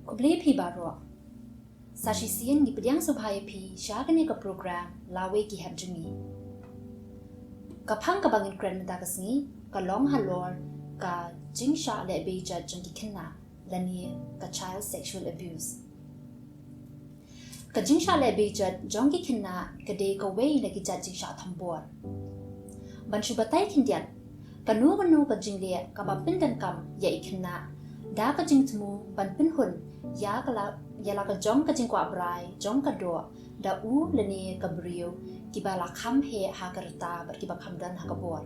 Kubli pi baro. Sashi sian gi pediang subhaya pi syagani ka program lawe ki habjungi. Kapang kabangin kren mata kasngi ka long halor ka jingsha le beja jangki kena lani ka child sexual abuse. Ka jingsha le beja jangki kena ka de ka wei na ki jingsha thambor. Ban shubatai kindian ka nu ka jingle ka bapindan kam ya ikena da ka jingtmu ban pinhun ya la ka jong ka jingkwa brai jong ka do da u lani ka brio ki ba la kham he ha karta bar ki ba kham dan ha ka bor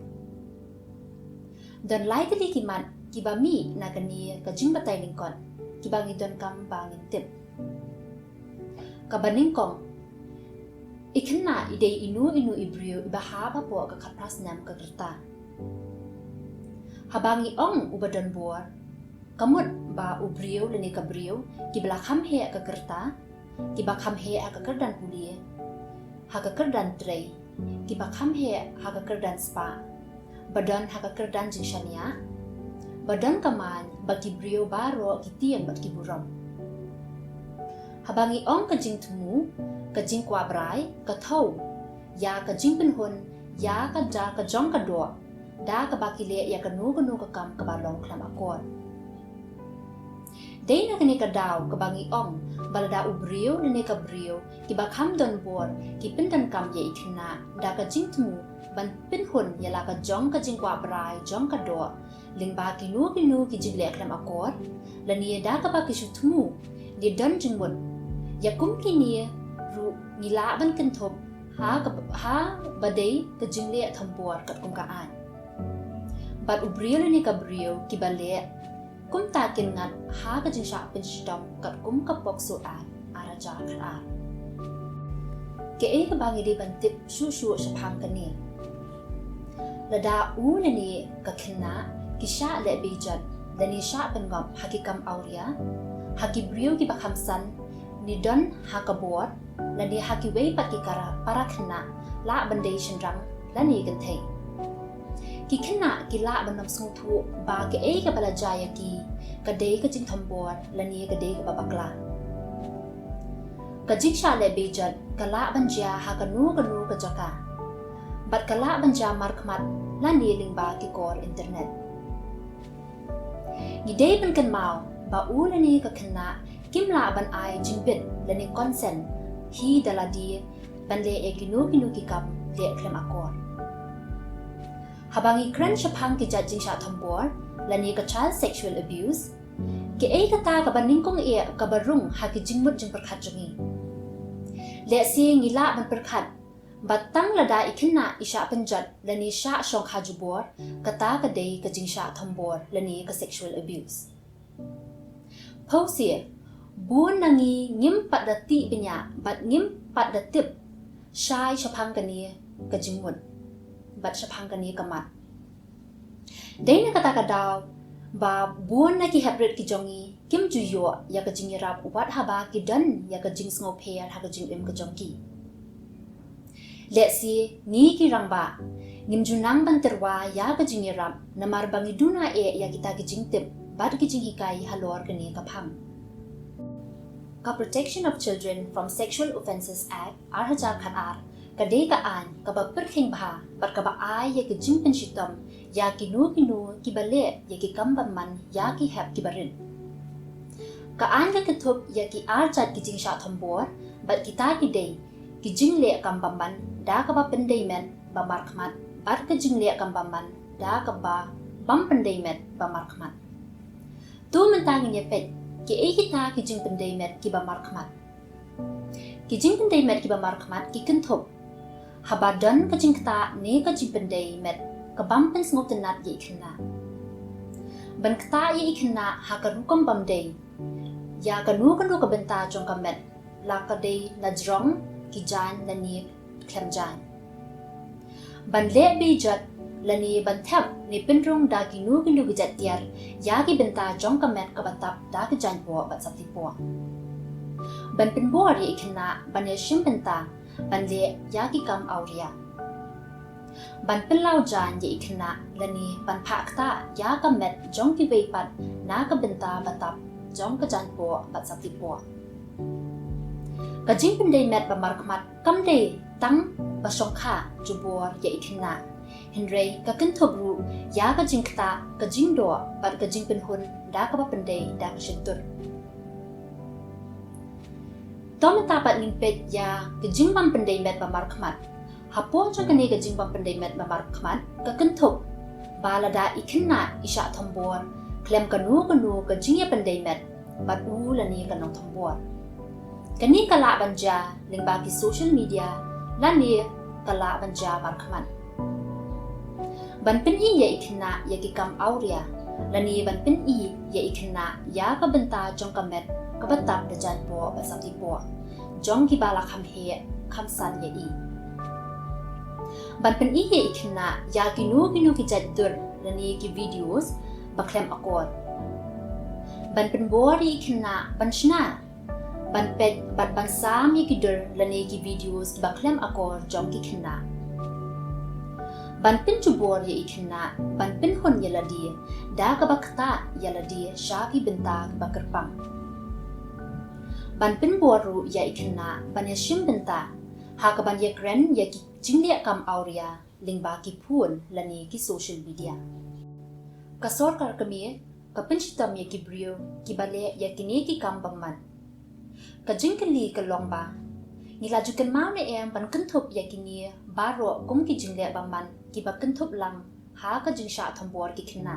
dan lai kali ki man ki ba mi na ka ni ka jing batai ning kon ki ba ngi don kam ba ngin tip ka baning kong ikena ide inu ibrio iba ha ba po ka khapras nam ka karta habangi ong ubadan bor kamut ba ubrio leni ka brio ki bla kham he ka kerta ki ba kham he ka kerdan pulie ha ka kerdan trei ki ba kham he ha ka kerdan spa badan ha ka kerdan jinshania badan kaman ba ki brio baro ki tien ba ki buram habangi ong ka jing tumu ka jing kwa brai ka thau ya ka jing pinhun ya ka da ka jong ka do da ka ba ki le ya ka nu ka kam ka ba long klam akor Day na kani ka daw kabangi ong balada ubrio na ka brio ki ba kham don bor ki pindan kam ye ikna da ka jingtmu ban pinhun ya la ka jong ka jingkwa brai jong ka do ling ba ki nu ki jigle klam akor la ni da ka ba ki shutmu li don jingmut ya kum ki ni ru ni la ban kan thop ha ba day ka jingle thambor kat kum ka an bat ubrio na ka brio ki ba le kum takin ngat ha ka jing sha pin stom kat kum ka pok su an ara ja khat a ke e ka bangi di ban tip shu shapang ka ni la da u na ni ka khinna ki sha le be jat da ni sha ban ngam ha ki kam auria ha ki brio ki ba kham san ni don ha ka bor la ni ha ki wei pat ki kara para khinna la ban dei shin rang la ni kan thei ki kena ki la ban nam sung thu ba ke e ka bala jaya ki ka de ka jing thambor la ni ka de ka babakla ka jiksha le bejat ka la ban ja ha ka nu ka jaka bat ka la ban ja mar khmat la ni ling ba ki kor internet ni de ban kan mau ba u la ni ka kena kim la ban ai jing bit la ni consent hi dala di ban le e ki nu ki kam le klem akor habangi kran shapang ki judging sha thambor lani ka child sexual abuse ke e kata ka baning kong e ka barung ha ki jingmut jing perkhat jangi le si ngila ban perkhat batang lada ikhinna isha panjat lani sha shong khajubor kata ka dei ka jing sha thambor lani ka sexual abuse pausia bun nangi ngim padati pinya bat ngim padatip shai shapang kani ka jingmut bat shapang kani kamat day na kata ka daw ba buon na ki hybrid ki jongi kim juyo ya ka jing rap wat haba ki dan ya ka jing sngo pair ha ka jing ka jongki let's see ni ki rangba nim junang ban terwa ya ka jing rap na mar bangi duna e ya kita ki jing tip bat ki jing hikai halor kani ka pham ka Protection of Children from Sexual Offences Act arhajar khatar kadai ka an ka ba perkhing bha bat ka ba ai ya ki jing pen shitam ya ki nu ki bale ya ki kam ban man ya ki hap ki barin ka an ka thup ya ki ar chat ki jing sha thambor bat ki ta ki dei ki jing le kam ban man da ka ba pen dei men ba mar khmat bat ka jing le kam ban man da ka ba bam pen dei men ba mar khmat tu man ta ngi pet ki e ki ta ki jing pen dei men ki ba mar khmat ki jing pen dei men ki ba mar khmat ki kan thup habadan ka jing ta ne ka jing pen dei men ka bam pen snop tenat ye khna ban kta ye khna ha ka rukom bam dei ya ka nu ka benta jong ka met la ka dei na jrong ki jan na ni khem jan ban le be jat la ni ban thap ni pen rong da ki nu ki jat tiar ya ki benta jong ka met ka batap da ki jan po bat sap ti po ban pen bor ye khna ban ye shim benta ban le ya ki kam auria ban pen lau jan ye khna la ni ban pha kta ya ka met jong ki wei pat na ka benta batap jong ka jan po bat sakti po ka jing pendai met ba mar kmat kam dei tang ba song kha jubor ya ikhna henrei ka kin thop ru ya ka jing kta ka jing do bat ka jing pen hun da ka ba pendai da ka shintur tom ta pat ning pet ya ka jing bam pendai met ba mar kmat hapo cha ka ne ka jing bam pendai met ba mar kmat ka kin thop balada ikhna isha thombor klem kanu ka jing ya pendai met bat u la ni ka nong thombor kani kala banja ling ba ki social media la ni kala banja mar kmat ban pen i ya ikhna ya ki kam auria la ni ban pen i ya ikhna ya ka benta jong ka met ka batap da jan po ba sakti po jong ki bala kham he kham san ya i ban pen i ya ikhna ya ki nu ki jat dur la ni ki videos ba klem akor ban pen bori ikhna ban shna ban pet bat ban sam ki dur la ni ki videos ba klem akor jong ki khna ban pin chubor ya ikhna ban pin hon ya la di da ka bakta ya la di sha ki benta ba kerpang ban pin boru ya ikhna ban ya shim benta ha ka ban ya gren ya ki jinglia kam auria ling ba ki phun la ni ki social media ka sor kar kami ka pin chitam ya ki brio ki bale ya ki ni ki kam bamman ka jingkali ka longba ni la jukan mau ne em ban kentup ya ki ni baro kum ki jinglia bamman ki ba kentup lang ha ka jing sha thombor ki khna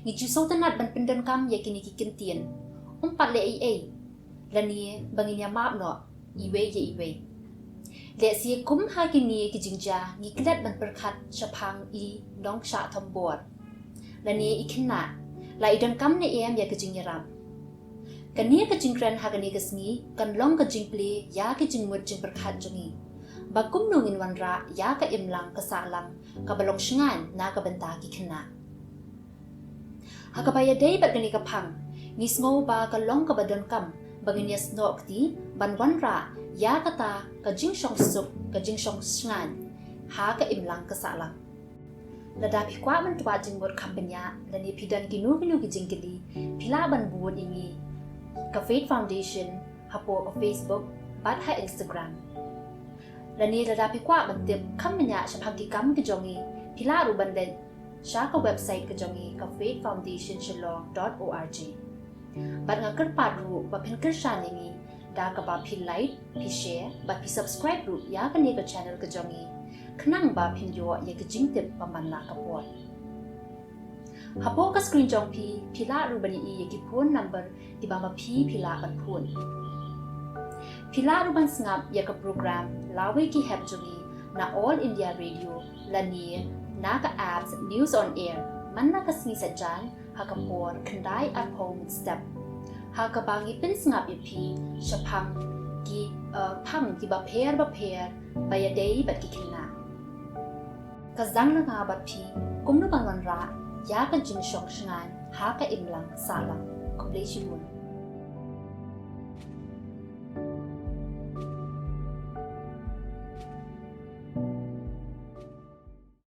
ni ju so tanat ban pindan kam ya ki ni ki kintien pat le ai la ni banginya map no iwe ye iwe le si kum ha ki ni ki jingja ni klet ban perkhat chapang I dong sha thombor la ni ikhna la idan kam ne em ya ki jingyaram kania ka jingkran ha ka ni ka sngi kan long ka jingple ya ki jingmut jing perkhat jongi bakum nungin wanra ya ka imlang ka salang ka balong shngan na ka benta ki khna ha ka baya dei bat kani ka phang ni sngo ba ka long ka badon kam baginya snok ti ban wanra ya ka ta ka jing shong suk ka jing shong shngan ha ka imlang ka salang lada pi kwa man twa jing bot kampanya la ni pidan ki nu ki jingkili pila ban bu ingi ka Faith Foundation hapo ka Facebook bat ha Instagram la ni lada pi kwa man tip kampanya shapang ki kam ki jongi pila ru ban den sha ka website ka jongi ka faithfoundationshillong.org bat nga ker padru ba phin ker shan ingi da ka ba phi like phi share ba phi subscribe ru ya ka ni ka channel ka jongi khnang ba phin yo ya ka jing tip pa man la ka pot hapo ka screen jong phi phila ru bani I ya ki phone number ti ba ma phi phila ban phone phila ru ban snap ya ka program lawe ki hep jongi na all India radio la ni na ka apps news on air man na ka sni sa jan ha ka por khandai at home step ha ka bangi pin snap ya phi shapang ki phang ki ba pher ba ya dei ba ki khina ka zang na nga bat phi kum nu ban wan ra ya ka jing shok shngan ha ka imlang salang ko ple shi